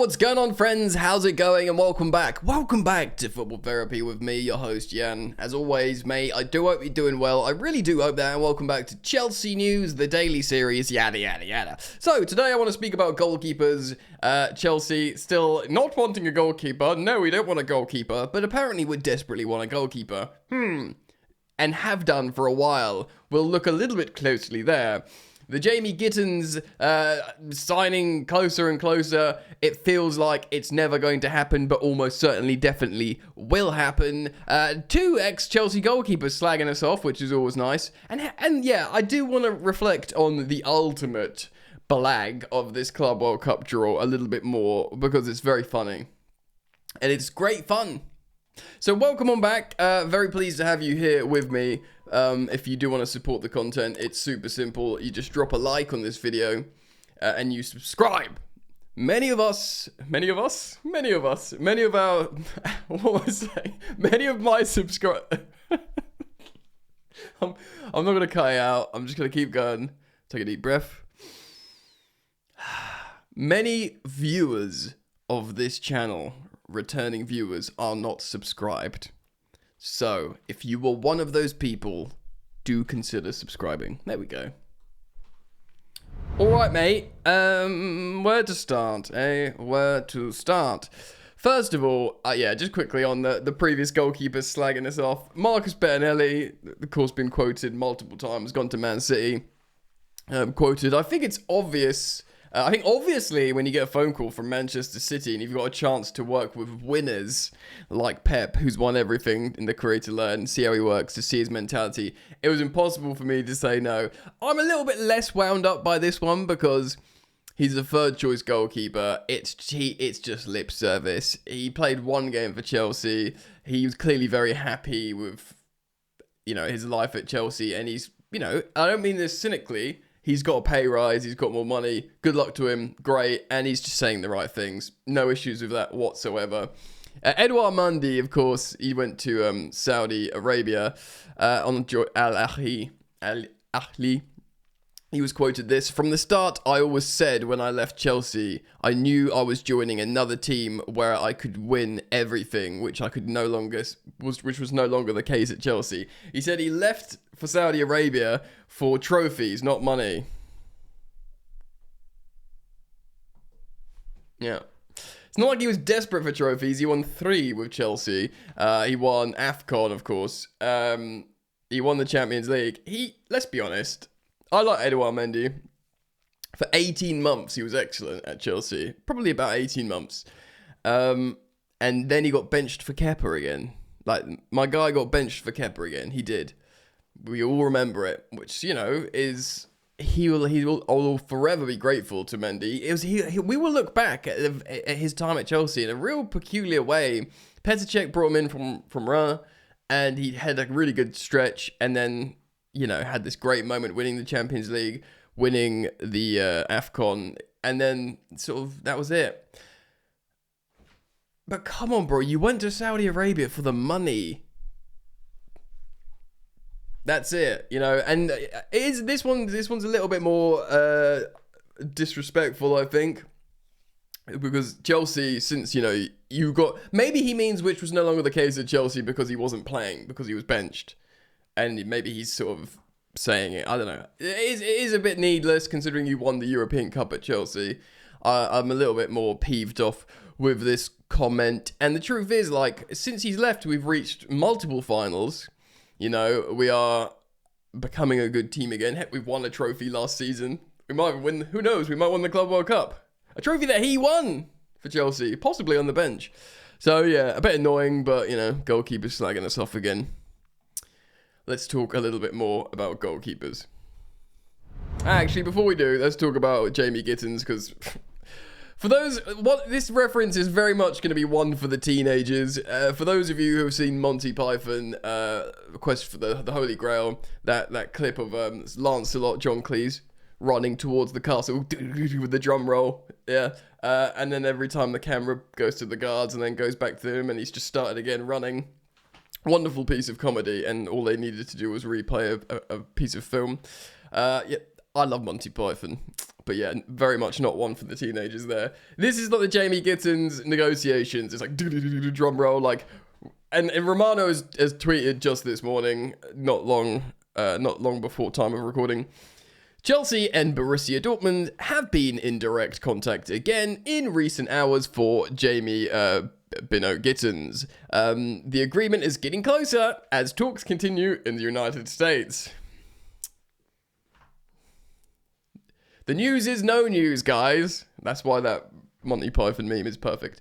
What's going on, friends? How's it going? And welcome back. Welcome back to Football Therapy with me, your host, Jan. As always, mate, I do hope you're doing well. I really do hope that. And welcome back to Chelsea News, the daily series, yada, yada, yada. So, today I want to speak about goalkeepers. Chelsea still not wanting a goalkeeper. No, we don't want a goalkeeper. But apparently we desperately want a goalkeeper. And have done for a while. We'll look a little bit closely there. The Jamie Gittens signing closer and closer. It feels like it's never going to happen, but almost certainly, definitely will happen. Two ex-Chelsea goalkeepers slagging us off, which is always nice. And yeah, I do want to reflect on the ultimate belag of this Club World Cup draw a little bit more, because it's very funny. And it's great fun. So welcome on back. Very pleased to have you here with me. If you do want to support the content, it's super simple. You just drop a like on this video and you subscribe. Many of our, what was I saying? Many of my subscribers. I'm not going to cut it out. I'm just going to keep going. Take a deep breath. Many viewers of this channel, returning viewers, are not subscribed. So, if you were one of those people, do consider subscribing. There we go. Alright, mate. Where to start, eh? Where to start? First of all, yeah, just quickly on the previous goalkeepers slagging us off. Marcus Bettinelli, of course, been quoted multiple times, gone to Man City. Quoted, I think it's obvious. I think obviously when you get a phone call from Manchester City and you've got a chance to work with winners like Pep, who's won everything in the career, to learn, see how he works, to see his mentality, it was impossible for me to say no. I'm a little bit less wound up by this one because he's a third choice goalkeeper. It's just lip service. He played one game for Chelsea. He was clearly very happy with, his life at Chelsea, and he's, I don't mean this cynically. He's got a pay rise, he's got more money, good luck to him, great, and he's just saying the right things. No issues with that whatsoever. Edouard Mendy, of course, he went to Saudi Arabia on Al-Ahli. He was quoted this: "From the start, I always said when I left Chelsea, I knew I was joining another team where I could win everything, which was no longer the case at Chelsea." He said he left for Saudi Arabia for trophies, not money. Yeah. It's not like he was desperate for trophies. He won 3 with Chelsea. He won AFCON, of course. He won the Champions League. Let's be honest, I like Edouard Mendy. For 18 months, he was excellent at Chelsea. Probably about 18 months. And then he got benched for Kepa again. Like, my guy got benched for Kepa again. He did. We all remember it, which, is... He will forever be grateful to Mendy. We will look back at his time at Chelsea in a real peculiar way. Petr Cech brought him in from Rennes, and he had a really good stretch, and then... had this great moment winning the Champions League, winning the AFCON, and then sort of that was it. But come on, bro, you went to Saudi Arabia for the money. That's it, and this one's a little bit more disrespectful, I think, because Chelsea, since, you got, maybe he means which was no longer the case at Chelsea because he wasn't playing, because he was benched. And maybe he's sort of saying it. I don't know. It is a bit needless considering you won the European Cup at Chelsea. I'm a little bit more peeved off with this comment. And the truth is, since he's left, we've reached multiple finals. We are becoming a good team again. Heck, we've won a trophy last season. We might win, who knows, we might win the Club World Cup. A trophy that he won for Chelsea, possibly on the bench. So, yeah, a bit annoying, but, goalkeepers slagging us off again. Let's talk a little bit more about goalkeepers. Actually, before we do, let's talk about Jamie Gittens, because for those, this reference is very much going to be one for the teenagers. For those of you who have seen Monty Python, Quest for the Holy Grail, that clip of Lancelot John Cleese running towards the castle with the drum roll, yeah. And then every time the camera goes to the guards and then goes back to him, and he's just started again running. Wonderful piece of comedy, and all they needed to do was replay a piece of film. Yeah, I love Monty Python. But yeah, very much not one for the teenagers there. This is not the Jamie Gittens negotiations. It's like drum roll, like, and Romano has tweeted just this morning, not long before time of recording. Chelsea and Borussia Dortmund have been in direct contact again in recent hours for Jamie Bino Gittens. The agreement is getting closer as talks continue in the United States. The news is no news, guys. That's why that Monty Python meme is perfect.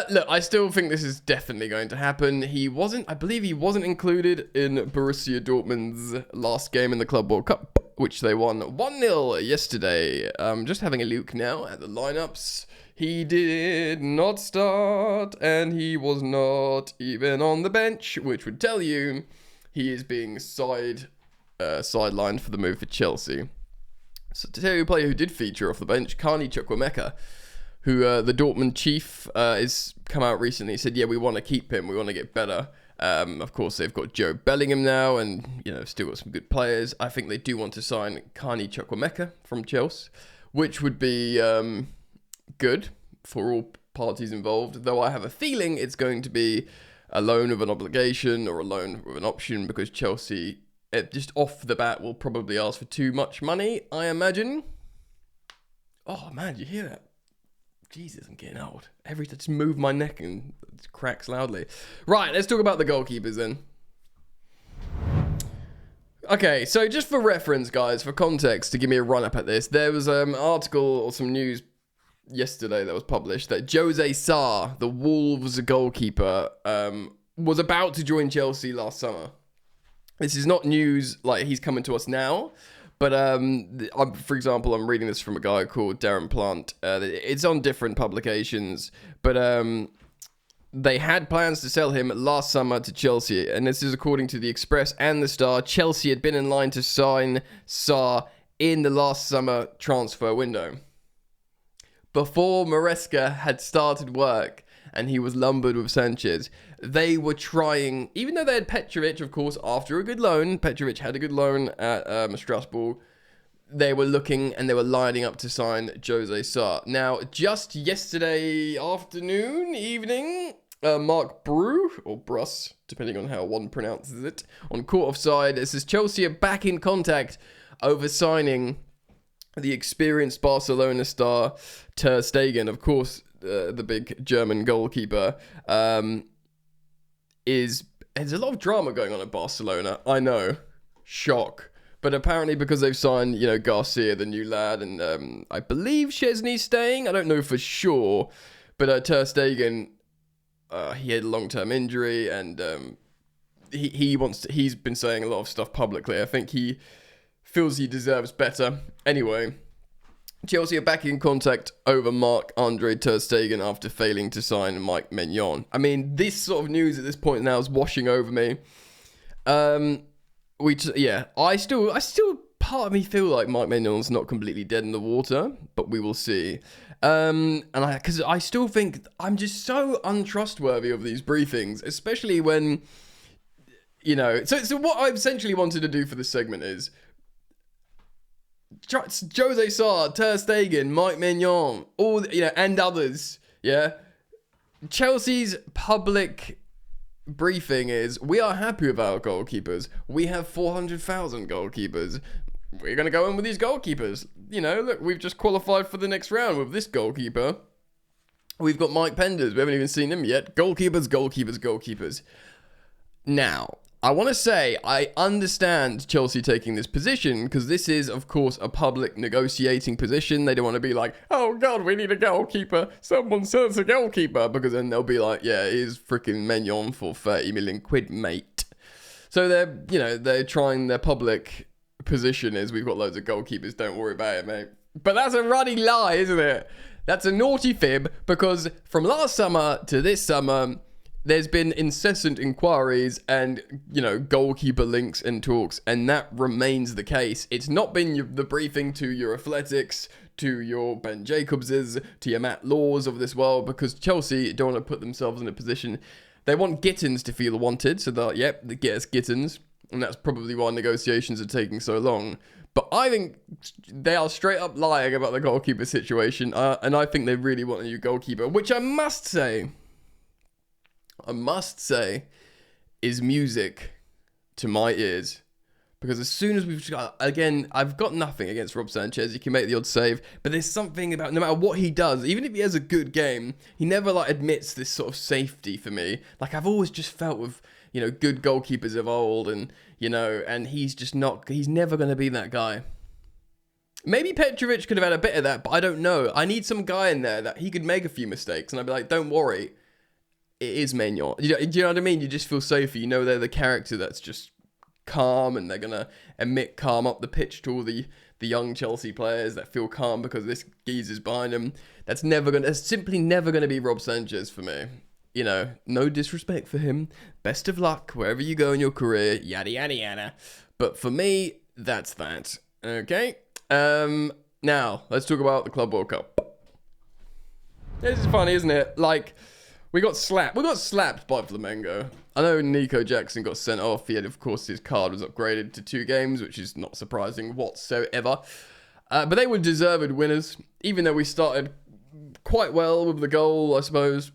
Look, I still think this is definitely going to happen. I believe he wasn't included in Borussia Dortmund's last game in the Club World Cup, which they won 1-0 yesterday. Just having a look now at the lineups. He did not start, and he was not even on the bench, which would tell you he is being sidelined for the move for Chelsea. So to tell you a player who did feature off the bench, Carney Chukwuemeka, who the Dortmund chief is come out recently. He said, yeah, we want to keep him. We want to get better. Of course, they've got Joe Bellingham now and, still got some good players. I think they do want to sign Carney Chukwuemeka from Chelsea, which would be good for all parties involved, though I have a feeling it's going to be a loan with an obligation or a loan with an option because Chelsea, just off the bat, will probably ask for too much money, I imagine. Oh, man, you hear that? Jesus, I'm getting old. Every time I just move my neck and it cracks loudly. Right, let's talk about the goalkeepers then. Okay, so just for reference, guys, for context, to give me a run-up at this, there was an article or some news yesterday that was published that Jose Sarr, the Wolves goalkeeper, was about to join Chelsea last summer. This is not news like he's coming to us now, but for example, I'm reading this from a guy called Darren Plant. It's on different publications, but they had plans to sell him last summer to Chelsea, and this is according to the Express and the Star. Chelsea had been in line to sign Sarr in the last summer transfer window. Before Maresca had started work and he was lumbered with Sanchez, they were trying, even though they had Petrovic, of course, after a good loan, Petrovic had a good loan at Strasbourg, they were looking and they were lining up to sign Jose Sarr. Now, just yesterday evening, Mark Brew, or Bruss, depending on how one pronounces it, on Court Offside, it says Chelsea are back in contact over signing the experienced Barcelona star Ter Stegen. Of course, the big German goalkeeper. There's a lot of drama going on at Barcelona. I know. Shock. But apparently because they've signed, Garcia, the new lad, and I believe Szczesny's staying. I don't know for sure. But Ter Stegen, he had a long-term injury, and he's been saying a lot of stuff publicly. I think he feels he deserves better. Anyway, Chelsea are back in contact over Marc-Andre Ter Stegen after failing to sign Mike Maignan. I mean, this sort of news at this point now is washing over me. I still part of me feel like Mike Maignan's not completely dead in the water, but we will see. Because I still think I'm just so untrustworthy of these briefings, especially when, so what I essentially wanted to do for this segment is Jose Sarr, Ter Stegen, Mike Maignan, and others, yeah. Chelsea's public briefing is, we are happy with our goalkeepers. We have 400,000 goalkeepers. We're going to go in with these goalkeepers. Look, we've just qualified for the next round with this goalkeeper. We've got Mike Penders. We haven't even seen him yet. Goalkeepers. Now, I want to say I understand Chelsea taking this position because this is, of course, a public negotiating position. They don't want to be like, oh, God, we need a goalkeeper. Someone sell us a goalkeeper. Because then they'll be like, yeah, here's freaking Maignan for 30 million quid, mate. So they're trying their public position is we've got loads of goalkeepers. Don't worry about it, mate. But that's a ruddy lie, isn't it? That's a naughty fib because from last summer to this summer, there's been incessant inquiries and, goalkeeper links and talks, and that remains the case. It's not been the briefing to your Athletics, to your Ben Jacobses, to your Matt Laws of this world, because Chelsea don't want to put themselves in a position. They want Gittens to feel wanted, so get us Gittens. and that's probably why negotiations are taking so long. But I think they are straight up lying about the goalkeeper situation, and I think they really want a new goalkeeper, which I must say, is music to my ears. Because as soon as we've got, again, I've got nothing against Rob Sanchez. He can make the odd save, but there's something about, no matter what he does, even if he has a good game, he never like admits this sort of safety for me. Like I've always just felt with, you know, good goalkeepers of old, and you know, and he's just not, he's never going to be that guy. Maybe Petrovic could have had a bit of that, but I don't know. I need some guy in there that he could make a few mistakes, and I'd be like, don't worry, it is Maignan. Do you know what I mean? You just feel safer. You know they're the character that's just calm, and they're gonna emit calm up the pitch to all the young Chelsea players that feel calm because this geezer's behind them. That's simply never gonna be Rob Sanchez for me. You know, no disrespect for him. Best of luck wherever you go in your career. Yada yada yada. But for me, that's that. Okay. Now let's talk about the Club World Cup. This is funny, isn't it? Like, we got slapped. We got slapped by Flamengo. I know Nico Jackson got sent off. He had, of course, his card was upgraded to 2 games, which is not surprising whatsoever. But they were deserved winners, even though we started quite well with the goal, I suppose.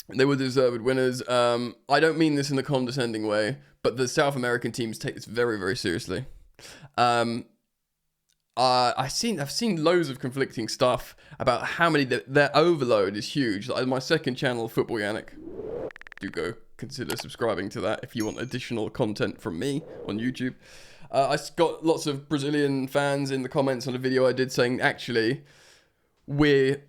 They were deserved winners. I don't mean this in a condescending way, but the South American teams take this very, very seriously. I've seen loads of conflicting stuff about how many their overload is huge. Like my second channel, Football Yannick, do go consider subscribing to that if you want additional content from me on YouTube. I got lots of Brazilian fans in the comments on a video I did saying, actually, we've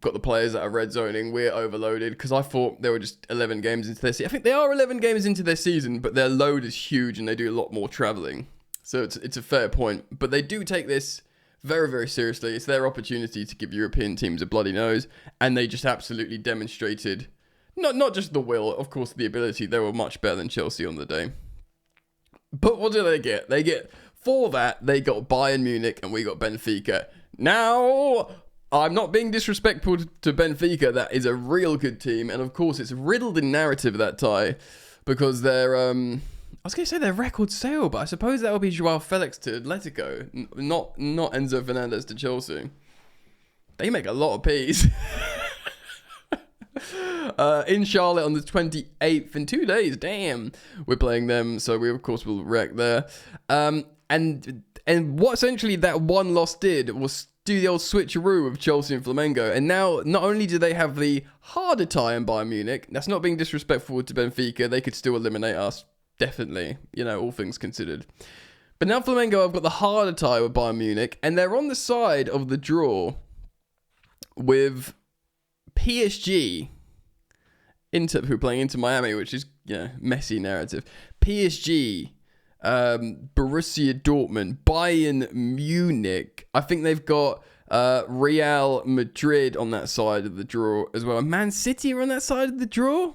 got the players that are red zoning, we're overloaded, because I thought they were just 11 games into their season. I think they are 11 games into their season, but their load is huge and they do a lot more travelling. So it's a fair point. But they do take this very, very seriously. It's their opportunity to give European teams a bloody nose, and they just absolutely demonstrated not just the will, of course, the ability. They were much better than Chelsea on the day. But what do they get? For that, they got Bayern Munich and we got Benfica. Now, I'm not being disrespectful to Benfica. That is a real good team. And of course, it's riddled in narrative, that tie, because they're, I was going to say their record sale, but I suppose that would be Joao Felix to Atletico, not Enzo Fernandez to Chelsea. They make a lot of peas. In Charlotte on the 28th, in 2 days, damn, we're playing them, so we of course will wreck there. And what essentially that one loss did was do the old switcheroo of Chelsea and Flamengo, and now not only do they have the harder tie in Bayern Munich, that's not being disrespectful to Benfica, they could still eliminate us, definitely, you know, all things considered. But now Flamengo have got the harder tie with Bayern Munich, and they're on the side of the draw with PSG, who are playing Inter Miami, which is, you know, messy narrative. PSG, Borussia Dortmund, Bayern Munich. I think they've got Real Madrid on that side of the draw as well. Man City are on that side of the draw.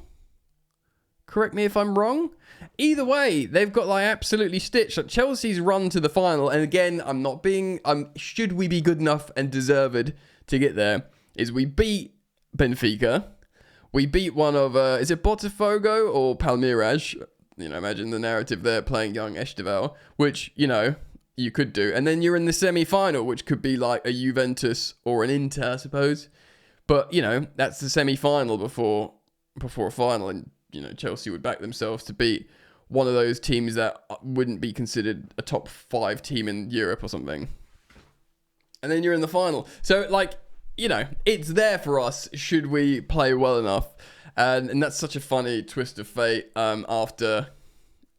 Correct me if I'm wrong. Either way, they've got like absolutely stitched. Like Chelsea's run to the final, and again, should we be good enough and deserved to get there? Is we beat Benfica. We beat one of, is it Botafogo or Palmeiras? You know, imagine the narrative there, playing young Esteval, which, you know, you could do. And then you're in the semi-final, which could be like a Juventus or an Inter, I suppose. But, you know, that's the semi-final before a final. And, you know, Chelsea would back themselves to beat one of those teams that wouldn't be considered a top 5 team in Europe or something. And then you're in the final. So, like, you know, it's there for us should we play well enough. And that's such a funny twist of fate after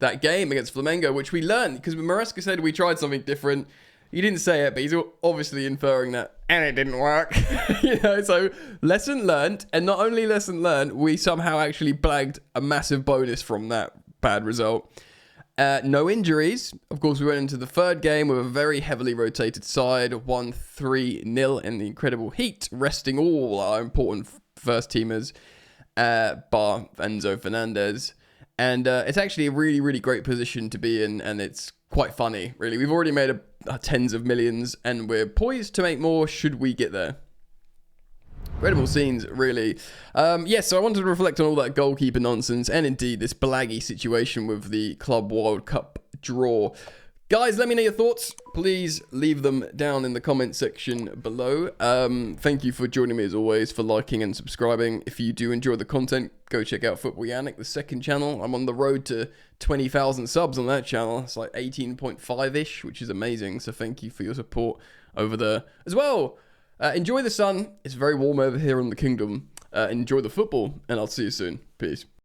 that game against Flamengo, which we learned, because Maresca said we tried something different. He didn't say it, but he's obviously inferring that, and it didn't work. You know, so lesson learned, and not only lesson learned, we somehow actually blagged a massive bonus from that bad result. No injuries. Of course, we went into the third game with a very heavily rotated side, 1-3-0 in the incredible heat, resting all our important first teamers, bar Enzo Fernandez. And it's actually a really, really great position to be in, and it's quite funny, really. We've already made tens of millions, and we're poised to make more should we get there. Incredible scenes, really. So I wanted to reflect on all that goalkeeper nonsense and indeed this Blaggy situation with the Club World Cup draw. Guys, let me know your thoughts. Please leave them down in the comment section below. Thank you for joining me as always, for liking and subscribing. If you do enjoy the content, go check out Football Yannick, the second channel. I'm on the road to 20,000 subs on that channel. It's like 18.5-ish, which is amazing. So thank you for your support over there as well. Enjoy the sun. It's very warm over here in the kingdom. Enjoy the football, and I'll see you soon. Peace.